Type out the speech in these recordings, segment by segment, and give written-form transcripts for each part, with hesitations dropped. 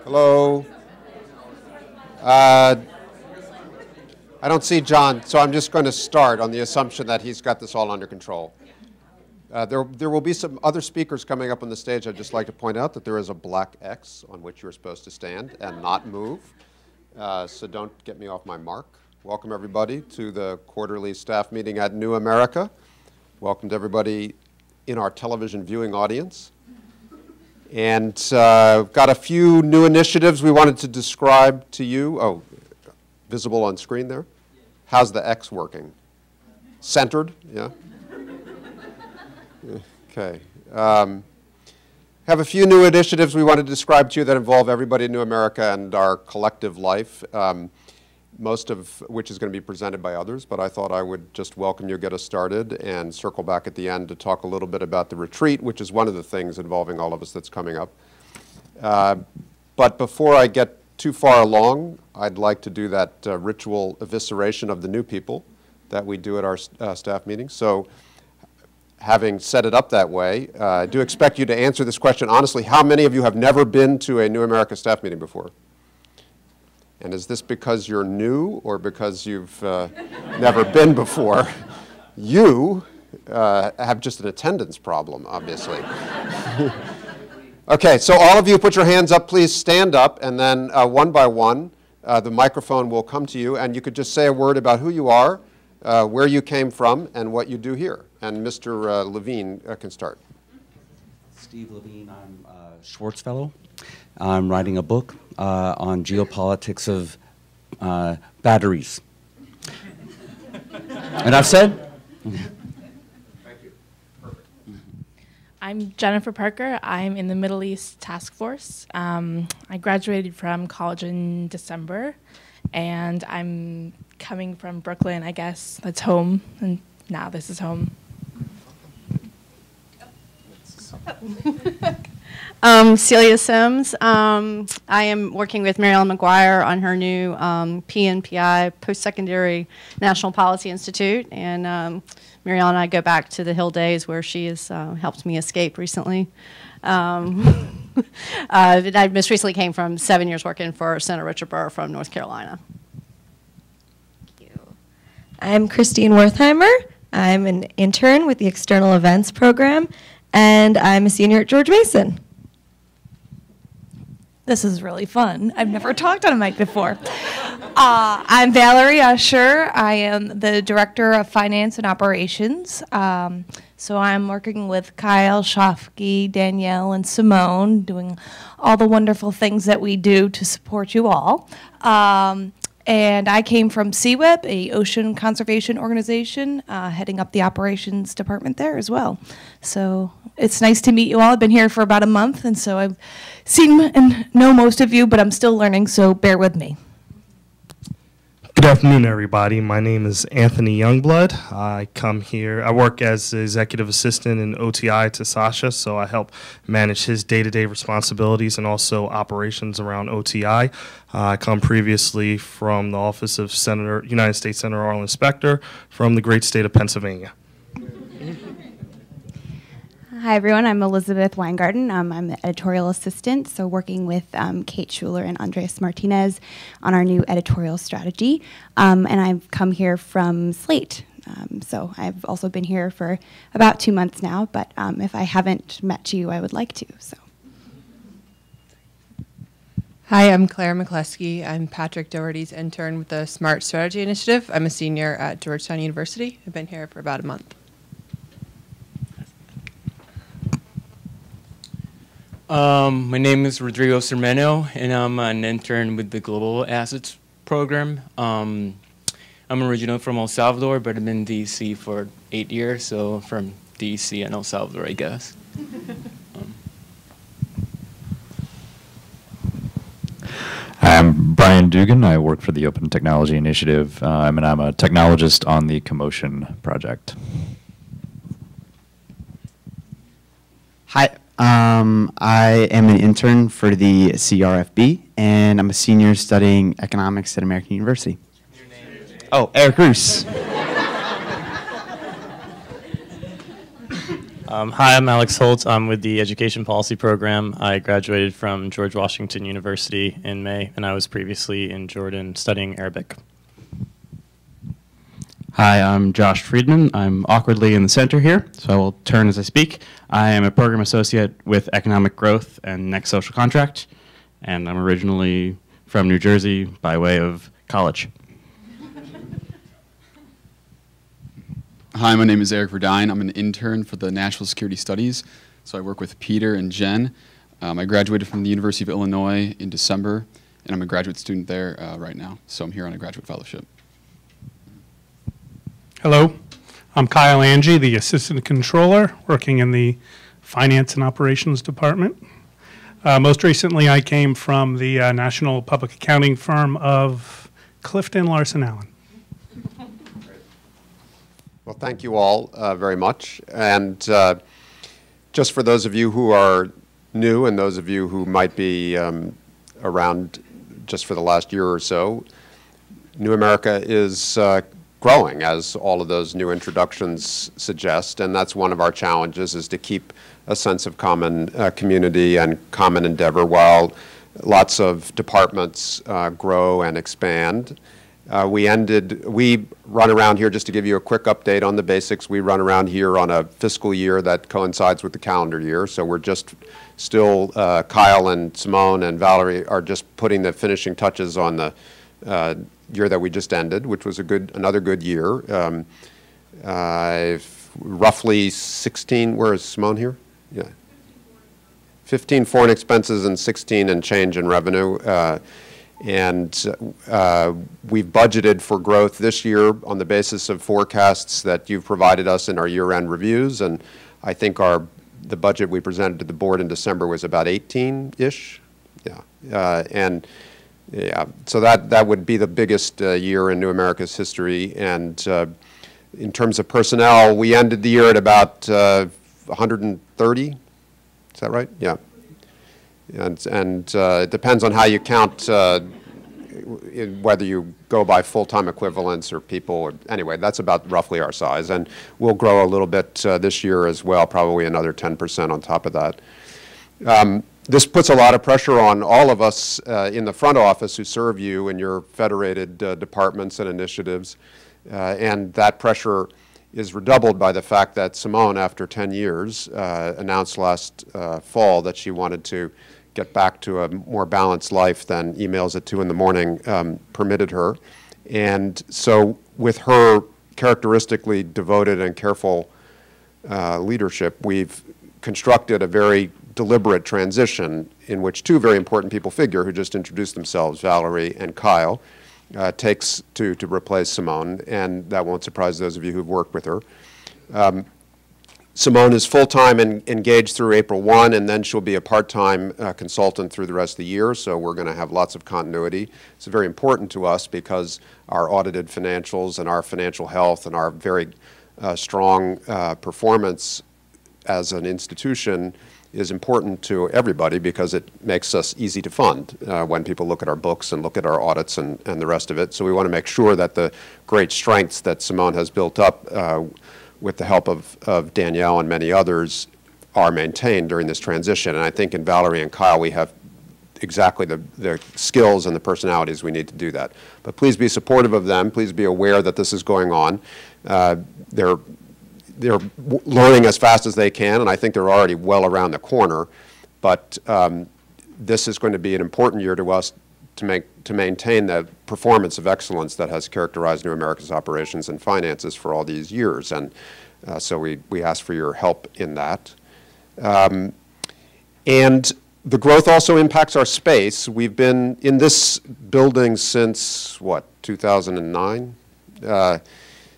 Hello. I don't see John, so I'm just going to start on the assumption that he's got this all under control. There will be some other speakers coming up on the stage. I'd just like to point out that there is a black X on which you're supposed to stand and not move. So don't get me off my mark. Welcome, everybody, to the quarterly staff meeting at New America. Welcome to everybody in our television viewing audience. And we've got a few new initiatives we wanted to describe to you. Oh, visible on screen there. How's the X working? Centered? Yeah? Okay. Have a few new initiatives we want to describe to you that involve everybody in New America and our collective life, most of which is going to be presented by others, but I thought I would just welcome you, get us started, and circle back at the end to talk a little bit about the retreat, which is one of the things involving all of us that's coming up. But before I get too far along, I'd like to do that ritual evisceration of the new people that we do at our staff meetings. So having set it up that way, I do expect you to answer this question honestly. How many of you have never been to a New America staff meeting before? And is this because you're new or because you've never been before? You have just an attendance problem, obviously. Okay, so all of you put your hands up, please stand up, and then one by one, the microphone will come to you, and you could just say a word about who you are, where you came from, and what you do here. And Mr. Levine can start. Steve Levine, I'm a Schwartz Fellow. I'm writing a book on geopolitics of batteries. And I've said? Thank you. Perfect. I'm Jennifer Parker. I'm in the Middle East Task Force. I graduated from college in December, and I'm coming from Brooklyn, I guess. That's home, and now this is home. Celia Sims. I am working with Mary Ellen McGuire on her new PNPI, Post-Secondary National Policy Institute. And Mary Ellen and I go back to the Hill days where she has helped me escape recently. I most recently came from 7 years working for Senator Richard Burr from North Carolina. Thank you. I'm Christine Wertheimer. I'm an intern with the External Events Program, and I'm a senior at George Mason. This is really fun. I've never talked on a mic before. I'm Valerie Usher. I am the Director of Finance and Operations. So I'm working with Kyle, Shafki, Danielle, and Simone, doing all the wonderful things that we do to support you all. And I came from CWIP, a ocean conservation organization, heading up the operations department there as well. So it's nice to meet you all. I've been here for about a month, and so I've seen and know most of you, but I'm still learning, so bear with me. Good afternoon, everybody. My name is Anthony Youngblood. I come here, I work as the executive assistant in OTI to Sasha, so I help manage his day-to-day responsibilities and also operations around OTI. I come previously from the office of United States Senator Arlen Specter from the great state of Pennsylvania. Hi, everyone. I'm Elizabeth Weingarten. I'm the editorial assistant, so working with Kate Schuler and Andres Martinez on our new editorial strategy. And I've come here from Slate. So I've also been here for about 2 months now, but if I haven't met you, I would like to. So. Hi, I'm Claire McCleskey. I'm Patrick Doherty's intern with the Smart Strategy Initiative. I'm a senior at Georgetown University. I've been here for about a month. My name is Rodrigo Cermeno, and I'm an intern with the Global Assets Program. I'm originally from El Salvador, but I'm in D.C. for 8 years, so from D.C. and El Salvador, I guess. I'm Brian Dugan. I work for the Open Technology Initiative, and I'm a technologist on the Commotion project. Hi. I am an intern for the CRFB, and I'm a senior studying economics at American University. Your name? Oh, Eric Roos. Hi, I'm Alex Holt. I'm with the Education Policy Program. I graduated from George Washington University in May, and I was previously in Jordan studying Arabic. Hi, I'm Josh Friedman. I'm awkwardly in the center here, so I will turn as I speak. I am a program associate with Economic Growth and Next Social Contract, and I'm originally from New Jersey by way of college. Hi, my name is Eric Verdine. I'm an intern for the National Security Studies, so I work with Peter and Jen. I graduated from the University of Illinois in December, and I'm a graduate student there right now, so I'm here on a graduate fellowship. Hello, I'm Kyle Angie, the Assistant Controller, working in the Finance and Operations Department. Most recently, I came from the National Public Accounting firm of Clifton Larson Allen. Well, thank you all very much. And just for those of you who are new and those of you who might be around just for the last year or so, New America is growing, as all of those new introductions suggest, and that's one of our challenges, is to keep a sense of common community and common endeavor while lots of departments grow and expand. We run around here, just to give you a quick update on the basics, we run around here on a fiscal year that coincides with the calendar year, so we're just still, Kyle and Simone and Valerie are just putting the finishing touches on the year that we just ended, which was another good year. Roughly 16, where is Simone here? Yeah. 15 foreign expenses and 16 and change in revenue. And we've budgeted for growth this year on the basis of forecasts that you've provided us in our year-end reviews. And I think the budget we presented to the board in December was about 18-ish. Yeah. So that would be the biggest year in New America's history. And in terms of personnel, we ended the year at about 130. Is that right? Yeah. And it depends on how you count, whether you go by full-time equivalents or people. Or, anyway, that's about roughly our size. And we'll grow a little bit this year as well, probably another 10% on top of that. This puts a lot of pressure on all of us in the front office who serve you in your federated departments and initiatives. And that pressure is redoubled by the fact that Simone, after 10 years, announced last fall that she wanted to get back to a more balanced life than emails at 2 in the morning permitted her. And so with her characteristically devoted and careful leadership, we've constructed a very deliberate transition in which two very important people figure who just introduced themselves, Valerie and Kyle, takes to replace Simone, and that won't surprise those of you who've worked with her. Simone is full-time and engaged through April 1, and then she'll be a part-time consultant through the rest of the year, so we're going to have lots of continuity. It's very important to us because our audited financials and our financial health and our very strong performance as an institution is important to everybody because it makes us easy to fund when people look at our books and look at our audits and the rest of it. So we want to make sure that the great strengths that Simone has built up with the help of Danielle and many others are maintained during this transition. And I think in Valerie and Kyle we have exactly the skills and the personalities we need to do that. But please be supportive of them. Please be aware that this is going on. They're learning as fast as they can, and I think they're already well around the corner. But this is going to be an important year to us to maintain the performance of excellence that has characterized New America's operations and finances for all these years. And so we ask for your help in that. And the growth also impacts our space. We've been in this building since, what, 2009?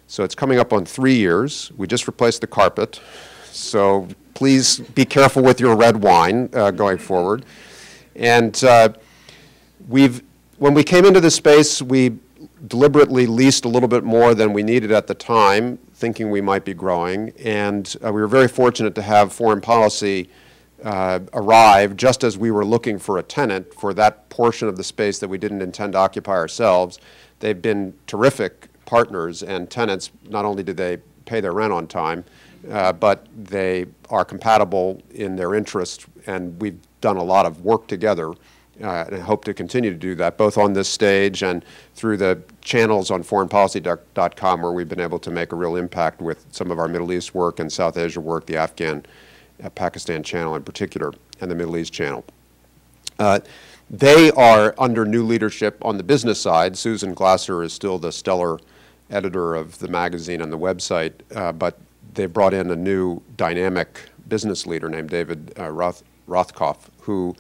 So it's coming up on 3 years. We just replaced the carpet. So please be careful with your red wine going forward. And when we came into this space, we deliberately leased a little bit more than we needed at the time, thinking we might be growing. And we were very fortunate to have foreign policy arrive just as we were looking for a tenant for that portion of the space that we didn't intend to occupy ourselves. They've been terrific partners and tenants. Not only did they pay their rent on time, but they are compatible in their interests, and we've done a lot of work together, and I hope to continue to do that, both on this stage and through the channels on foreignpolicy.com, where we've been able to make a real impact with some of our Middle East work and South Asia work, the Afghan, Pakistan channel in particular, and the Middle East channel. They are under new leadership on the business side. Susan Glasser is still the stellar editor of the magazine and the website, but they brought in a new dynamic business leader named David Rothkopf, who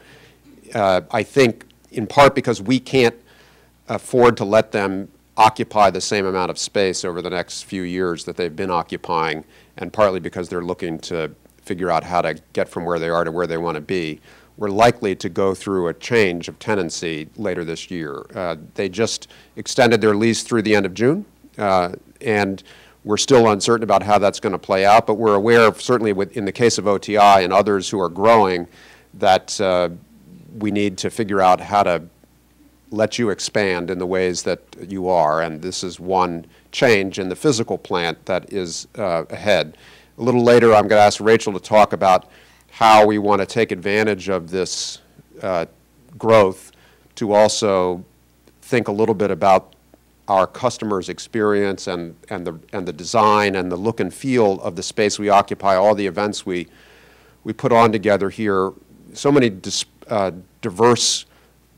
I think, in part because we can't afford to let them occupy the same amount of space over the next few years that they've been occupying, and partly because they're looking to figure out how to get from where they are to where they want to be, we're likely to go through a change of tenancy later this year. They just extended their lease through the end of June, and we're still uncertain about how that's going to play out, but we're aware of, certainly in the case of OTI and others who are growing, that we need to figure out how to let you expand in the ways that you are, and this is one change in the physical plant that is ahead. A little later, I'm going to ask Rachel to talk about how we want to take advantage of this growth to also think a little bit about our customers' experience and the design and the look and feel of the space we occupy, all the events we put on together here, so many diverse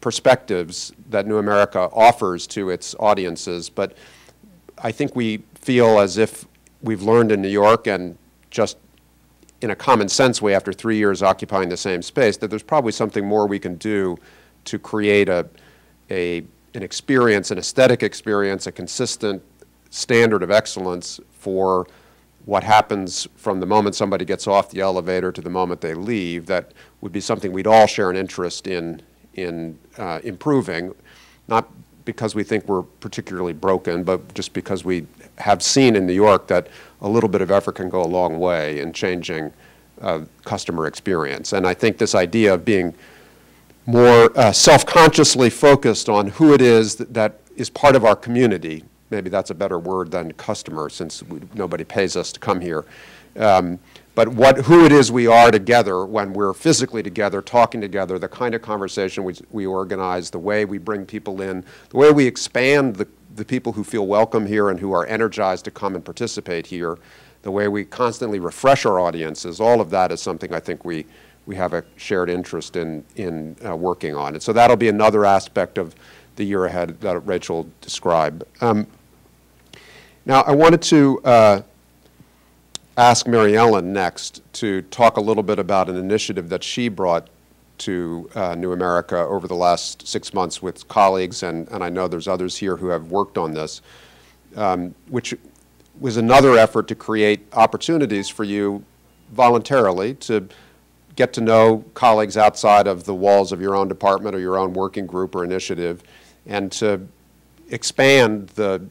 perspectives that New America offers to its audiences. But I think we feel as if we've learned in New York, and just in a common sense way after 3 years occupying the same space, that there's probably something more we can do to create an experience, an aesthetic experience, a consistent standard of excellence for what happens from the moment somebody gets off the elevator to the moment they leave. That would be something we'd all share an interest in improving, not because we think we're particularly broken, but just because we have seen in New York that a little bit of effort can go a long way in changing customer experience. And I think this idea of being more self-consciously focused on who it is that is part of our community, maybe that's a better word than customer, since nobody pays us to come here, but who it is we are together when we're physically together, talking together, the kind of conversation we organize, the way we bring people in, the way we expand the people who feel welcome here and who are energized to come and participate here, the way we constantly refresh our audiences, all of that is something I think we have a shared interest in working on. And so that'll be another aspect of the year ahead that Rachel described. Now I wanted to ask Mary Ellen next to talk a little bit about an initiative that she brought to New America over the last 6 months with colleagues, and I know there's others here who have worked on this, which was another effort to create opportunities for you voluntarily to get to know colleagues outside of the walls of your own department or your own working group or initiative, and to expand the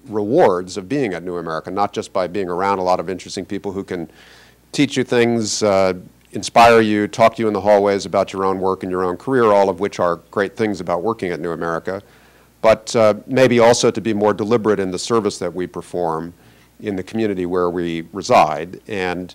rewards of being at New America, not just by being around a lot of interesting people who can teach you things, inspire you, talk to you in the hallways about your own work and your own career, all of which are great things about working at New America, but maybe also to be more deliberate in the service that we perform in the community where we reside. And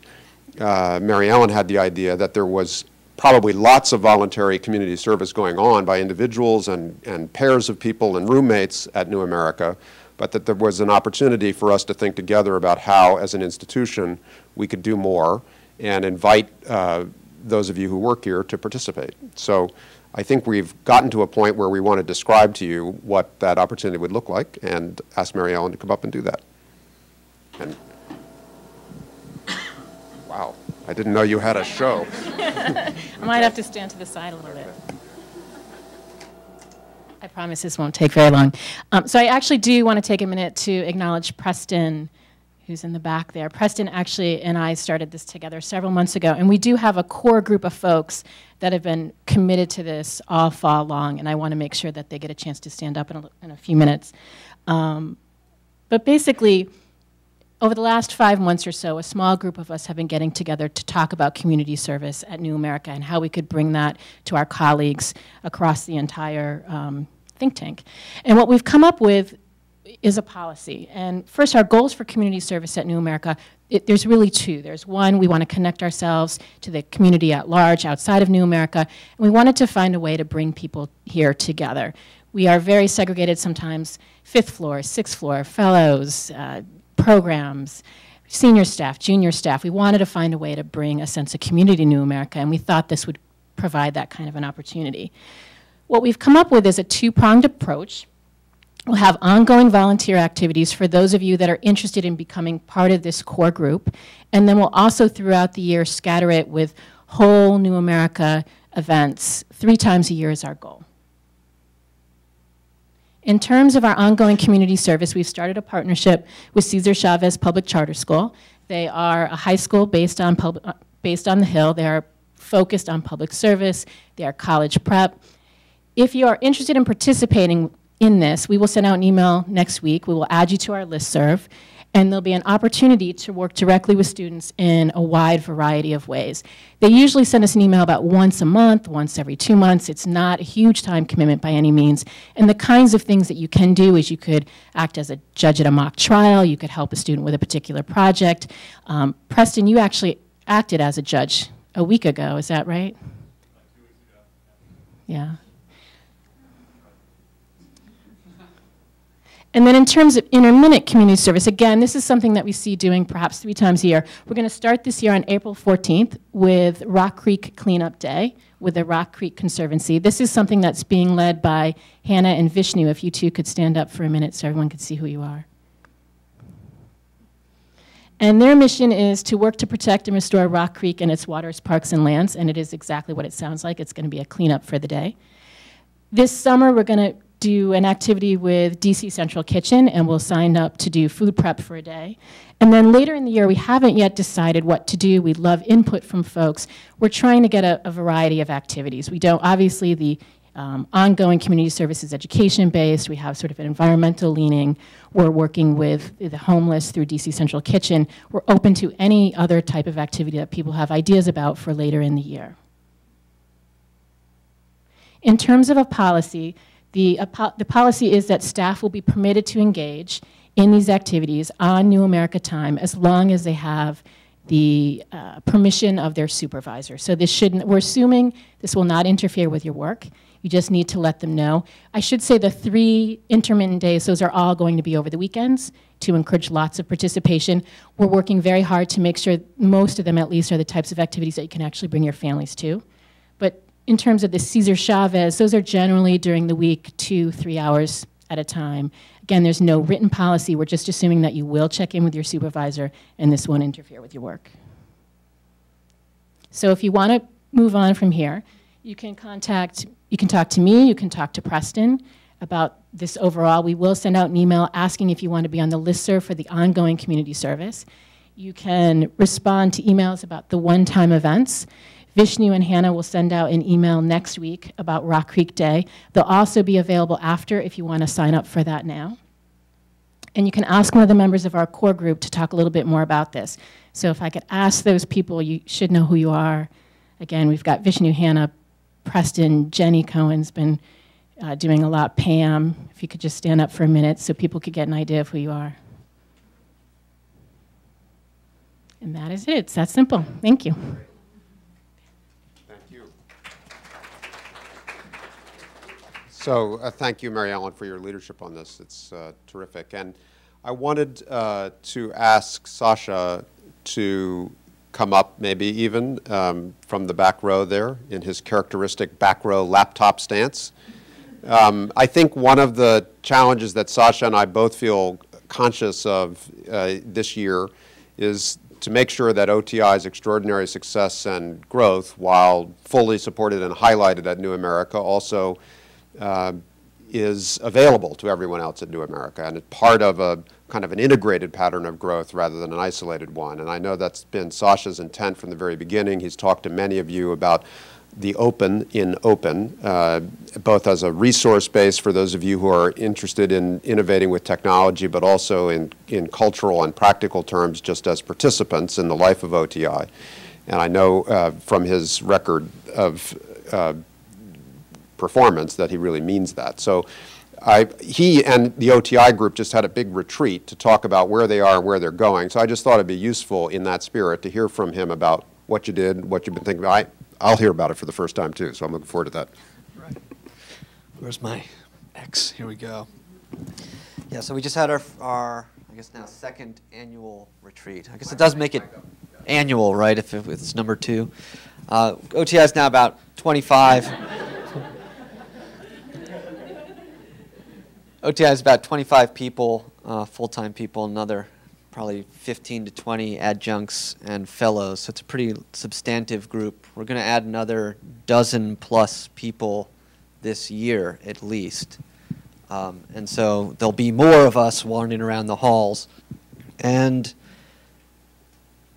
Mary Ellen had the idea that there was probably lots of voluntary community service going on by individuals and pairs of people and roommates at New America, but that there was an opportunity for us to think together about how, as an institution, we could do more and invite those of you who work here to participate. So I think we've gotten to a point where we want to describe to you what that opportunity would look like and ask Mary Ellen to come up and do that. And wow, I didn't know you had a show. I might have to stand to the side a little bit. I promise this won't take very long. So I actually do want to take a minute to acknowledge Preston, who's in the back there. Preston actually and I started this together several months ago, and we do have a core group of folks that have been committed to this all fall long, and I want to make sure that they get a chance to stand up in a few minutes. But basically, over the last 5 months or so, a small group of us have been getting together to talk about community service at New America and how we could bring that to our colleagues across the entire think tank. And what we've come up with is a policy. And first, our goals for community service at New America, there's really two. There's one, we want to connect ourselves to the community at large outside of New America, and we wanted to find a way to bring people here together. We are very segregated sometimes, 5th floor, 6th floor, fellows, programs, senior staff, junior staff. We wanted to find a way to bring a sense of community to New America, and we thought this would provide that kind of an opportunity. What we've come up with is a two-pronged approach. We'll have ongoing volunteer activities for those of you that are interested in becoming part of this core group, and then we'll also throughout the year scatter it with whole New America events. 3 times a year is our goal. In terms of our ongoing community service, we've started a partnership with Cesar Chavez Public Charter School. They are a high school based on the Hill. They are focused on public service. They are college prep. If you are interested in participating in this, we will send out an email next week. We will add you to our listserv, and there'll be an opportunity to work directly with students in a wide variety of ways. They usually send us an email about once a month, once every 2 months. It's not a huge time commitment by any means. And the kinds of things that you can do is you could act as a judge at a mock trial. You could help a student with a particular project. Preston, you actually acted as a judge a week ago. Is that right? 2 weeks ago. Yeah. And then in terms of intermittent community service, again, this is something that we see doing perhaps 3 times a year. We're going to start this year on April 14th with Rock Creek Cleanup Day with the Rock Creek Conservancy. This is something that's being led by Hannah and Vishnu. If you two could stand up for a minute so everyone could see who you are. And their mission is to work to protect and restore Rock Creek and its waters, parks, and lands, and it is exactly what it sounds like. It's going to be a cleanup for the day. This summer, we're going to do an activity with DC Central Kitchen, and we'll sign up to do food prep for a day. And then later in the year, we haven't yet decided what to do. We'd love input from folks. We're trying to get a variety of activities. We don't, obviously, the ongoing community services education-based. We have sort of an environmental leaning. We're working with the homeless through DC Central Kitchen. We're open to any other type of activity that people have ideas about for later in the year. In terms of a policy, the policy is that staff will be permitted to engage in these activities on New America time as long as they have the permission of their supervisor. So this shouldn't, we're assuming this will not interfere with your work. You just need to let them know. I should say the 3 intermittent days, those are all going to be over the weekends to encourage lots of participation. We're working very hard to make sure most of them at least are the types of activities that you can actually bring your families to. But in terms of the Cesar Chavez, those are generally during the week 2-3 hours at a time. Again, there's no written policy. We're just assuming that you will check in with your supervisor and this won't interfere with your work. So if you want to move on from here, you can talk to me, you can talk to Preston about this overall. We will send out an email asking if you want to be on the listserv for the ongoing community service. You can respond to emails about the one-time events. Vishnu and Hannah will send out an email next week about Rock Creek Day. They'll also be available after if you want to sign up for that now. And you can ask one of the members of our core group to talk a little bit more about this. So if I could ask those people, you should know who you are. Again, we've got Vishnu, Hannah, Preston, Jenny Cohen's been doing a lot, Pam. If you could just stand up for a minute so people could get an idea of who you are. And that is it. It's that simple. Thank you. So thank you, Mary Ellen, for your leadership on this. It's terrific. And I wanted to ask Sasha to come up maybe even from the back row there in his characteristic back row laptop stance. I think one of the challenges that Sasha and I both feel conscious of this year is to make sure that OTI's extraordinary success and growth, while fully supported and highlighted at New America, also is available to everyone else at New America, and it's part of a kind of an integrated pattern of growth rather than an isolated one. And I know that's been Sasha's intent from the very beginning. He's talked to many of you about the open in open, both as a resource base for those of you who are interested in innovating with technology, but also in cultural and practical terms just as participants in the life of OTI. And I know from his record of performance that he really means that. So he and the OTI group just had a big retreat to talk about where they are and where they're going. So I just thought it'd be useful in that spirit to hear from him about what you did, what you've been thinking about. I'll hear about it for the first time too, so I'm looking forward to that. Right. Where's my X? Here we go. Yeah, so we just had our I guess now second annual retreat. I guess it does make it annual, right, if it's number 2. OTI is now about 25. OTI is about 25 people, full-time people, another probably 15 to 20 adjuncts and fellows. So it's a pretty substantive group. We're going to add another dozen plus people this year at least. And so there'll be more of us wandering around the halls. And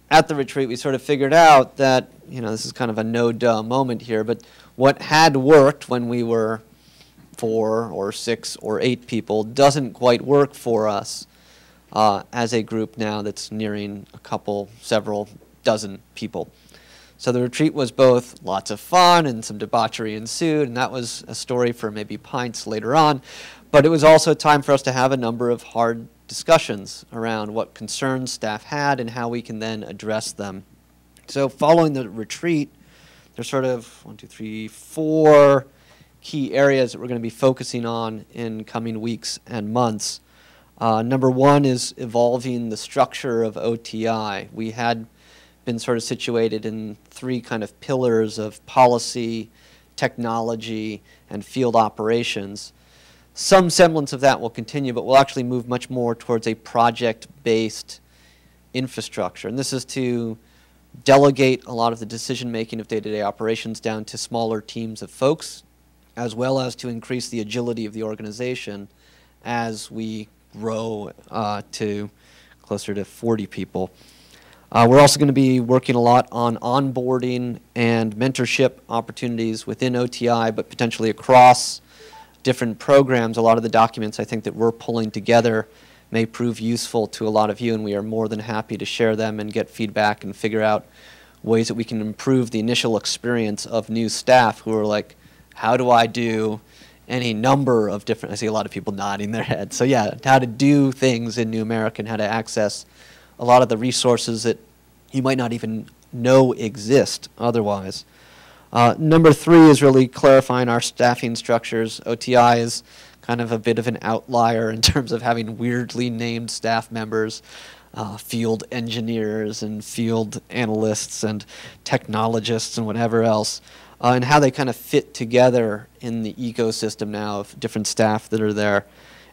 at the retreat, we sort of figured out that, you know, this is kind of a no-duh moment here, but what had worked when we were 4 or 6 or 8 people doesn't quite work for us as a group now that's nearing several dozen people. So the retreat was both lots of fun and some debauchery ensued, and that was a story for maybe pints later on. But it was also time for us to have a number of hard discussions around what concerns staff had and how we can then address them. So following the retreat, there's sort of 4 key areas that we're going to be focusing on in coming weeks and months. Number 1 is evolving the structure of OTI. We had been sort of situated in 3 kind of pillars of policy, technology, and field operations. Some semblance of that will continue, but we'll actually move much more towards a project-based infrastructure. And this is to delegate a lot of the decision-making of day-to-day operations down to smaller teams of folks, as well as to increase the agility of the organization as we grow to closer to 40 people. We're also going to be working a lot on onboarding and mentorship opportunities within OTI, but potentially across different programs. A lot of the documents I think that we're pulling together may prove useful to a lot of you, and we are more than happy to share them and get feedback and figure out ways that we can improve the initial experience of new staff who are like, how do I do any number of different, I see a lot of people nodding their heads. So yeah, how to do things in New American, how to access a lot of the resources that you might not even know exist otherwise. Number 3 is really clarifying our staffing structures. OTI is kind of a bit of an outlier in terms of having weirdly named staff members, field engineers and field analysts and technologists and whatever else, and how they kind of fit together in the ecosystem now of different staff that are there,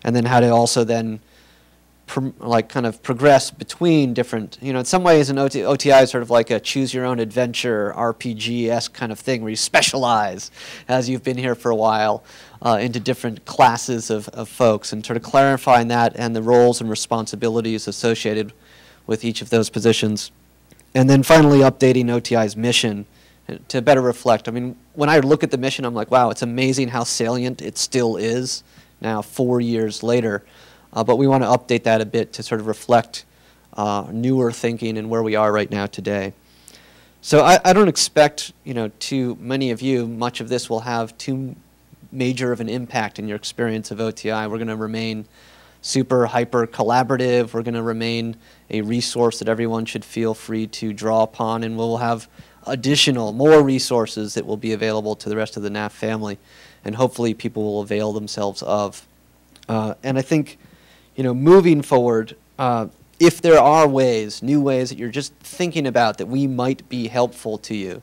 and then how to also then kind of progress between different, you know, in some ways an OTI is sort of like a choose-your-own-adventure RPG-esque kind of thing where you specialize as you've been here for a while into different classes of folks, and sort of clarifying that and the roles and responsibilities associated with each of those positions. And then finally updating OTI's mission to better reflect. I mean, when I look at the mission, I'm like, wow, it's amazing how salient it still is now 4 years later. But we want to update that a bit to sort of reflect newer thinking and where we are right now today. So I don't expect, you know, too many of you, much of this will have too major of an impact in your experience of OTI. We're going to remain super hyper collaborative. We're going to remain a resource that everyone should feel free to draw upon, and we'll have more resources that will be available to the rest of the NAF family, and hopefully people will avail themselves of. And I think, you know, moving forward, if there are new ways that you're just thinking about that we might be helpful to you,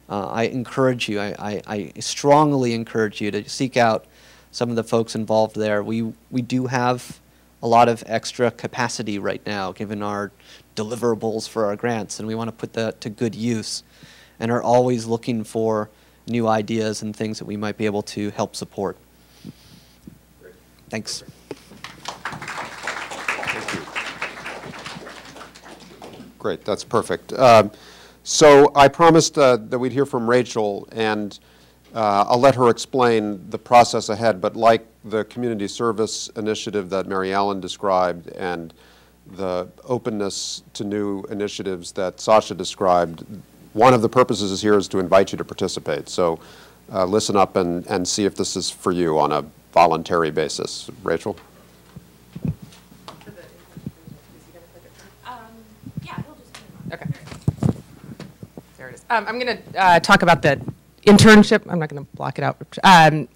I encourage you, I strongly encourage you to seek out some of the folks involved there. We do have a lot of extra capacity right now, given our deliverables for our grants, and we want to put that to good use, and are always looking for new ideas and things that we might be able to help support. Thanks. Great, that's perfect. So I promised that we'd hear from Rachel, and I'll let her explain the process ahead, but like the community service initiative that Mary Ellen described and the openness to new initiatives that Sasha described, one of the purposes is here is to invite you to participate. So listen up and see if this is for you on voluntary basis. Rachel? Okay. There it is. I'm going to talk about the internship. I'm not going to block it out. There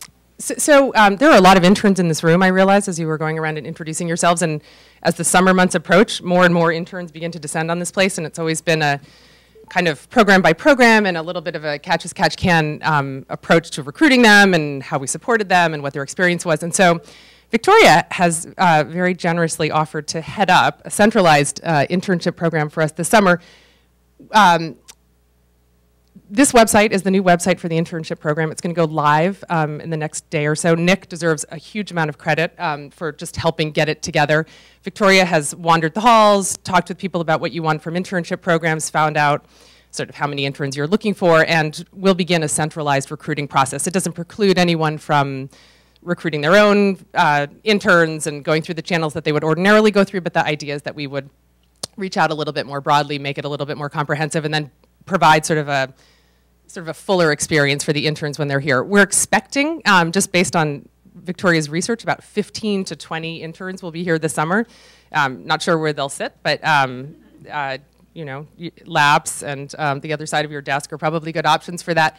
are a lot of interns in this room, I realized, as you were going around and introducing yourselves. And as the summer months approach, more and more interns begin to descend on this place. And it's always been a kind of program by program and a little bit of a catch as catch can approach to recruiting them and how we supported them and what their experience was. And so Victoria has very generously offered to head up a centralized internship program for us this summer. This website is the new website for the internship program. It's going to go live in the next day or so. Nick deserves a huge amount of credit for just helping get it together. Victoria has wandered the halls, talked with people about what you want from internship programs, found out sort of how many interns you're looking for, and we'll begin a centralized recruiting process. It doesn't preclude anyone from recruiting their own interns and going through the channels that they would ordinarily go through, but the idea is that we would reach out a little bit more broadly, make it a little bit more comprehensive, and then provide sort of a fuller experience for the interns when they're here. We're expecting, just based on Victoria's research, about 15 to 20 interns will be here this summer. Not sure where they'll sit, but you know, labs and the other side of your desk are probably good options for that.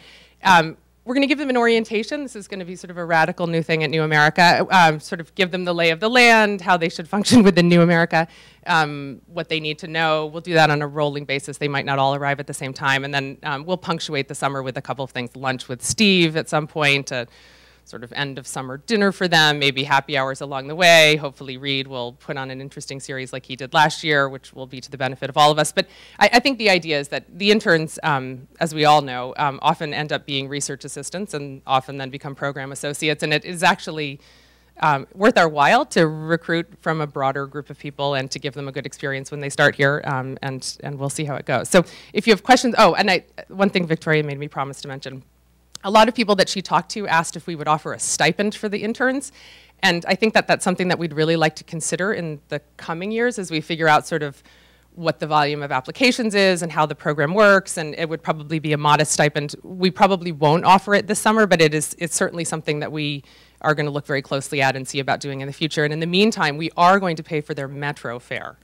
We're going to give them an orientation. This is going to be sort of a radical new thing at New America. Sort of give them the lay of the land, how they should function within New America, what they need to know. We'll do that on a rolling basis. They might not all arrive at the same time. And then we'll punctuate the summer with a couple of things. Lunch with Steve at some point, a sort of end of summer dinner for them, maybe happy hours along the way. Hopefully Reed will put on an interesting series like he did last year, which will be to the benefit of all of us. But I think the idea is that the interns, as we all know, often end up being research assistants and often then become program associates. And it is actually worth our while to recruit from a broader group of people and to give them a good experience when they start here, and we'll see how it goes. So if you have questions, one thing Victoria made me promise to mention, a lot of people that she talked to asked if we would offer a stipend for the interns. And I think that that's something that we'd really like to consider in the coming years as we figure out sort of what the volume of applications is and how the program works. And it would probably be a modest stipend. We probably won't offer it this summer, but it's certainly something that we are going to look very closely at and see about doing in the future. And in the meantime, we are going to pay for their metro fare.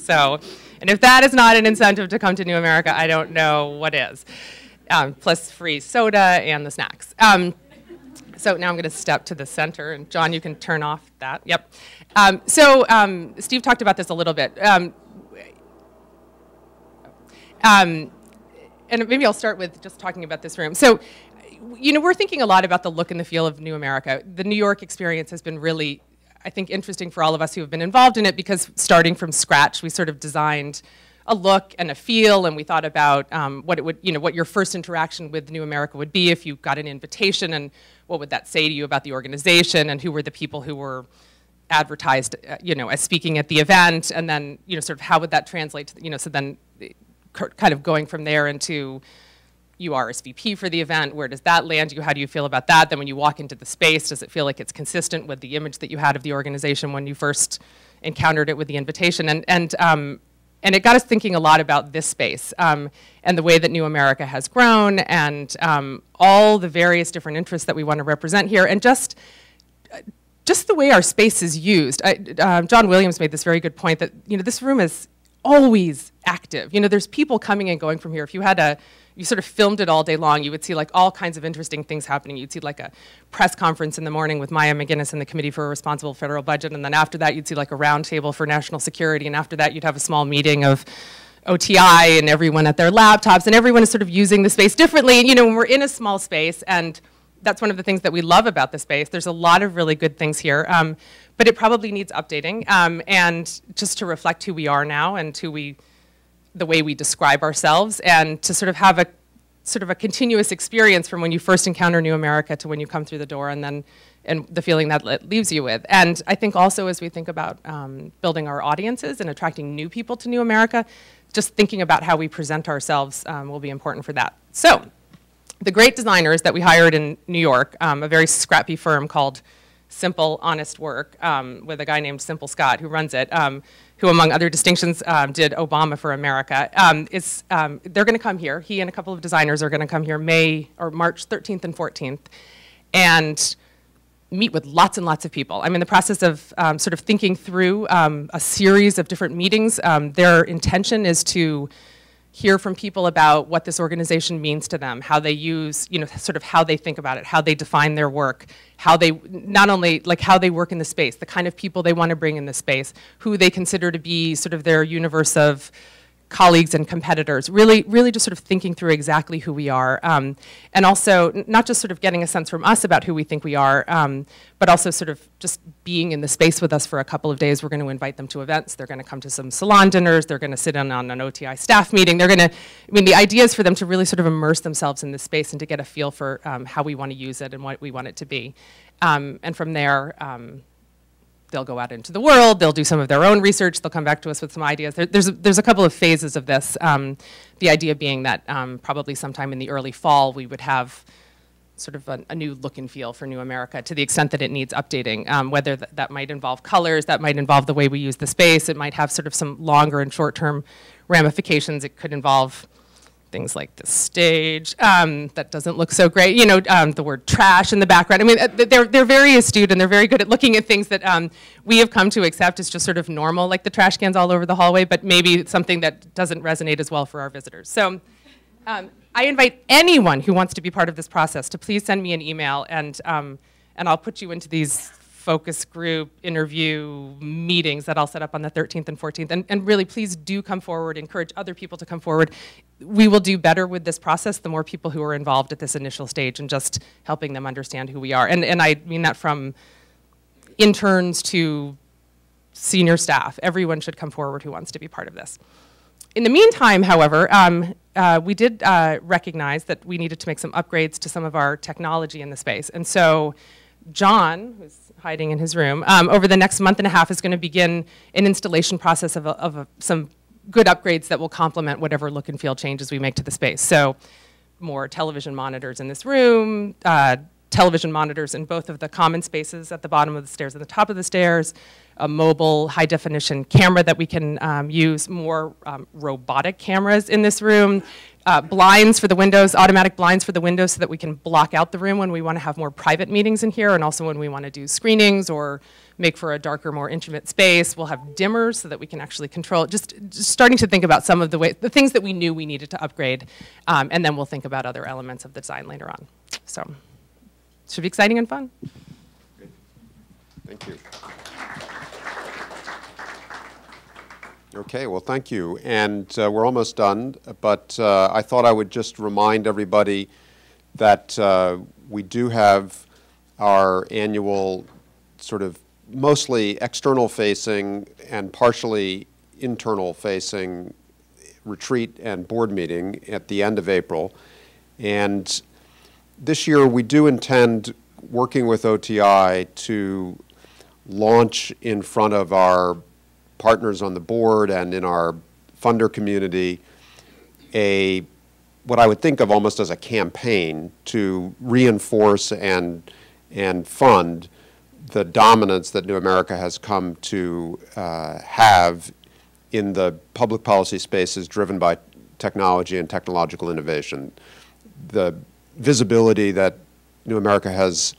And if that is not an incentive to come to New America, I don't know what is. Plus free soda and the snacks. So now I'm going to step to the center, and John, you can turn off that. Yep. Steve talked about this a little bit. And maybe I'll start with just talking about this room. So, you know, we're thinking a lot about the look and the feel of New America. The New York experience has been really, I think, interesting for all of us who have been involved in it, because starting from scratch, we sort of designed a look and a feel, and we thought about what it would, you know, what your first interaction with New America would be if you got an invitation, and what would that say to you about the organization, and who were the people who were advertised, you know, as speaking at the event, and then, you know, sort of how would that translate to, you know, so then kind of going from there into you RSVP for the event, where does that land you, how do you feel about that? Then when you walk into the space, does it feel like it's consistent with the image that you had of the organization when you first encountered it with the invitation? And it got us thinking a lot about this space and the way that New America has grown, and all the various different interests that we want to represent here, and just the way our space is used. John Williams made this very good point that, you know, this room is always active. You know, there's people coming and going from here. If you had you sort of filmed it all day long, you would see like all kinds of interesting things happening. You'd see like a press conference in the morning with Maya McGinnis and the Committee for a Responsible Federal Budget, and then after that you'd see like a roundtable for national security, and after that you'd have a small meeting of OTI and everyone at their laptops, and everyone is sort of using the space differently. And, you know, when we're in a small space, and that's one of the things that we love about the space, there's a lot of really good things here, but it probably needs updating, and just to reflect who we are now and the way we describe ourselves, and to sort of have a continuous experience from when you first encounter New America to when you come through the door, and the feeling that it leaves you with. And I think also as we think about building our audiences and attracting new people to New America, just thinking about how we present ourselves will be important for that. So the great designers that we hired in New York, a very scrappy firm called Simple Honest Work, with a guy named Simple Scott who runs it, who among other distinctions did Obama for America, they're going to come here. He and a couple of designers are going to come here March 13th and 14th. And meet with lots and lots of people. I'm in the process of sort of thinking through a series of different meetings. Their intention is to hear from people about what this organization means to them, how they use, sort of how they think about it, how they define their work, how they, not only like how they work in the space, the kind of people they want to bring in the space, who they consider to be sort of their universe of colleagues and competitors, really just sort of thinking through exactly who we are. And also not just sort of getting a sense from us about who we think we are, but also sort of just being in the space with us for a couple of days. We're going to invite them to events. They're going to come to some salon dinners. They're going to sit in on an OTI staff meeting. They're going to, the idea is for them to really sort of immerse themselves in this space and to get a feel for how we want to use it and what we want it to be. And from there, they'll go out into the world, they'll do some of their own research, they'll come back to us with some ideas. There's a couple of phases of this. The idea being that probably sometime in the early fall we would have sort of a new look and feel for New America to the extent that it needs updating, whether that might involve colors, that might involve the way we use the space, it might have sort of some longer and short-term ramifications, it could involve things like the stage that doesn't look so great, the word trash in the background. I mean, they're very astute and they're very good at looking at things that we have come to accept as just sort of normal, like the trash cans all over the hallway, but maybe something that doesn't resonate as well for our visitors. So I invite anyone who wants to be part of this process to please send me an email, and I'll put you into these focus group interview meetings that I'll set up on the 13th and 14th. And really, please do come forward, encourage other people to come forward. We will do better with this process the more people who are involved at this initial stage and just helping them understand who we are. And I mean that from interns to senior staff. Everyone should come forward who wants to be part of this. In the meantime, however, we did recognize that we needed to make some upgrades to some of our technology in the space. And so John, who's hiding in his room, over the next month and a half is going to begin an installation process of some good upgrades that will complement whatever look and feel changes we make to the space. So more television monitors in this room, television monitors in both of the common spaces at the bottom of the stairs and the top of the stairs, a mobile high-definition camera that we can use, more robotic cameras in this room, blinds for the windows, automatic blinds for the windows so that we can block out the room when we want to have more private meetings in here, and also when we want to do screenings or make for a darker, more intimate space. We'll have dimmers so that we can actually control it. Just starting to think about some of the things that we knew we needed to upgrade, and then we'll think about other elements of the design later on. So it should be exciting and fun. Great. Thank you. Okay, well, thank you. And we're almost done, but I thought I would just remind everybody that we do have our annual sort of mostly external-facing and partially internal-facing retreat and board meeting at the end of April. And this year we do intend, working with OTI, to launch in front of our partners on the board and in our funder community what I would think of almost as a campaign to reinforce and fund the dominance that New America has come to have in the public policy spaces driven by technology and technological innovation. The visibility that New America has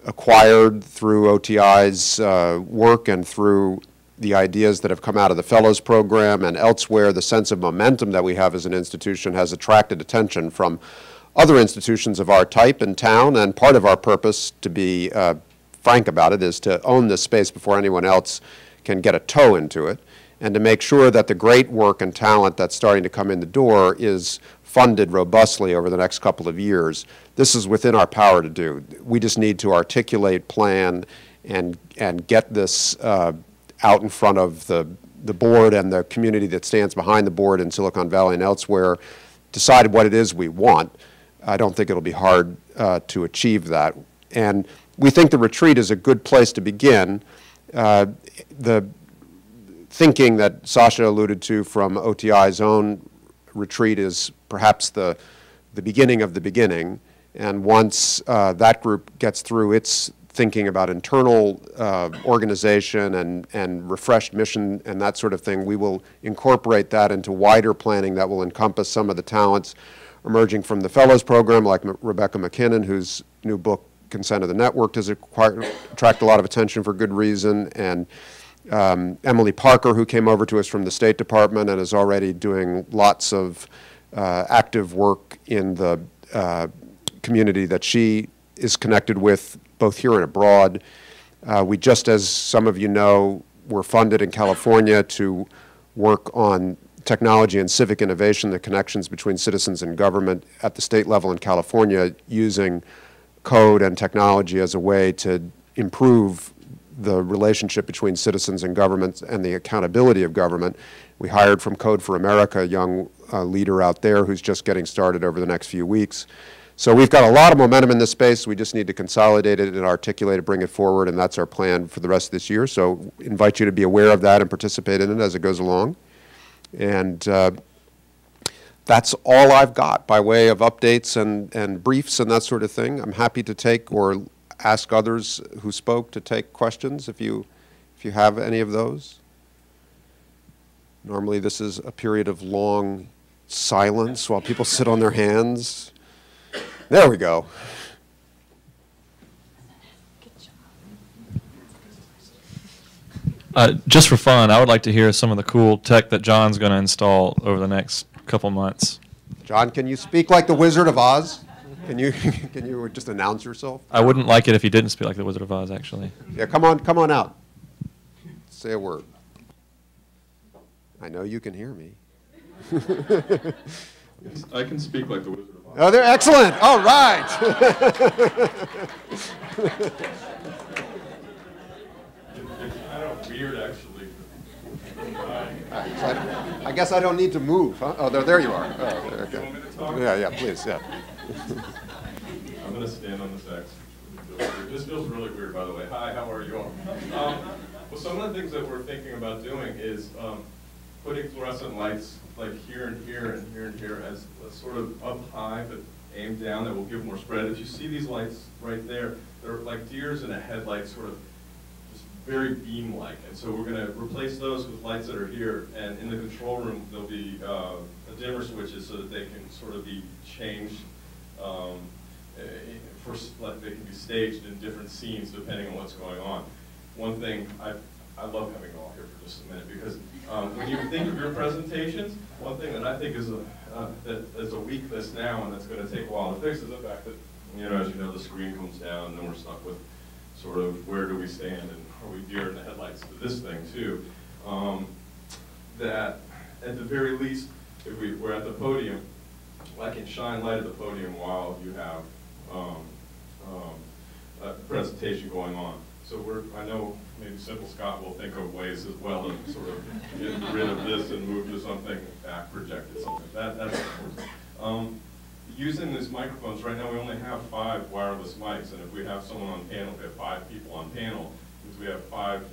acquired through OTI's work and through the ideas that have come out of the Fellows Program and elsewhere, the sense of momentum that we have as an institution has attracted attention from other institutions of our type in town, and part of our purpose, to be frank about it, is to own this space before anyone else can get a toe into it, and to make sure that the great work and talent that's starting to come in the door is funded robustly over the next couple of years. This is within our power to do. We just need to articulate, plan, and get this out in front of the board and the community that stands behind the board in Silicon Valley and elsewhere, decide what it is we want. I don't think it'll be hard to achieve that. And we think the retreat is a good place to begin. The thinking that Sasha alluded to from OTI's own retreat is perhaps the beginning of the beginning. And once that group gets through its thinking about internal organization and refreshed mission and that sort of thing, we will incorporate that into wider planning that will encompass some of the talents emerging from the Fellows Program, like Rebecca McKinnon, whose new book consent of the network does attract a lot of attention for good reason. And Emily Parker, who came over to us from the State Department and is already doing lots of active work in the community that she is connected with, both here and abroad. We just, as some of you know, were funded in California to work on technology and civic innovation, the connections between citizens and government at the state level in California, using code and technology as a way to improve the relationship between citizens and government and the accountability of government. We hired from Code for America a young leader out there who's just getting started over the next few weeks. So we've got a lot of momentum in this space. We just need to consolidate it and articulate it, bring it forward, and that's our plan for the rest of this year. So invite you to be aware of that and participate in it as it goes along. And that's all I've got by way of updates and briefs and that sort of thing. I'm happy to take or ask others who spoke to take questions if you have any of those. Normally this is a period of long silence while people sit on their hands. There we go. Just for fun, I would like to hear some of the cool tech that John's going to install over the next couple months. John, can you speak like the Wizard of Oz? Can you just announce yourself? I wouldn't like it if you didn't speak like the Wizard of Oz, actually. Yeah, come on out. Say a word. I know you can hear me. I can speak like the Wizard of Oz. Oh, they're excellent. All right. It's kind of weird, actually. I guess I don't need to move, huh? Oh, there you are. Oh, okay. You want me to talk? Yeah, please, yeah. I'm going to stand on this X. This feels really weird, by the way. Hi, how are you all? Well, some of the things that we're thinking about doing is putting fluorescent lights like here and here and here and here as sort of up high but aimed down that will give more spread. If you see these lights right there, they're like deers in a headlight, sort of just very beam-like. And so we're going to replace those with lights that are here. And in the control room, there'll be dimmer switches so that they can sort of be changed. Like they can be staged in different scenes depending on what's going on. One thing, I love having you all here for just a minute because when you think of your presentations, one thing that I think is a weakness now and that's going to take a while to fix is the fact that, as you know, the screen comes down and then we're stuck with sort of where do we stand and are we deer in the headlights to this thing too. That at the very least, if we're at the podium, I can shine light at the podium while you have a presentation going on. So I know maybe Simple Scott will think of ways as well to sort of get rid of this and move to something back projected, something. That's important. Using these microphones, right now we only have 5 wireless mics, and if we have someone on panel, we have 5 people on panel, because we have 5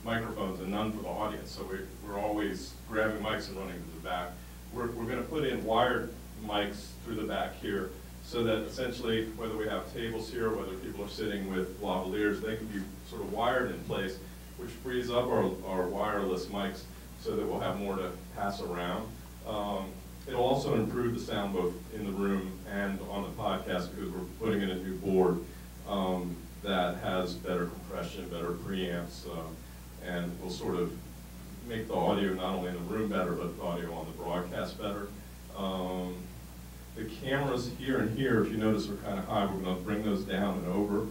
microphones and none for the audience. So we're always grabbing mics and running to the back. We're going to put in wired mics through the back here, so that essentially, whether we have tables here, whether people are sitting with lavaliers, they can be sort of wired in place, which frees up our wireless mics so that we'll have more to pass around. It'll also improve the sound both in the room and on the podcast because we're putting in a new board that has better compression, better preamps, and will sort of make the audio not only in the room better, but the audio on the broadcast better. The cameras here and here, if you notice, are kind of high. We're going to bring those down and over,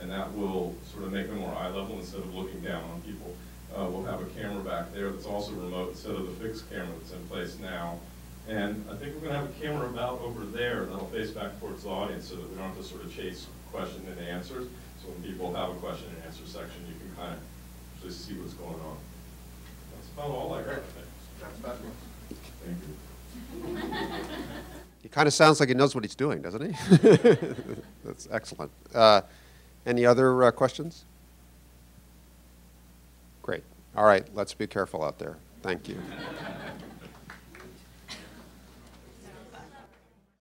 and that will sort of make them more eye level instead of looking down on people. We'll have a camera back there that's also remote instead of the fixed camera that's in place now. And I think we're going to have a camera about over there that'll face back towards the audience so that we don't have to sort of chase question and answers. So when people have a question and answer section, you can kind of just see what's going on. That's about all I got. That's about it. Thank you. He kind of sounds like he knows what he's doing, doesn't he? That's excellent. Any other questions? Great. All right, let's be careful out there. Thank you.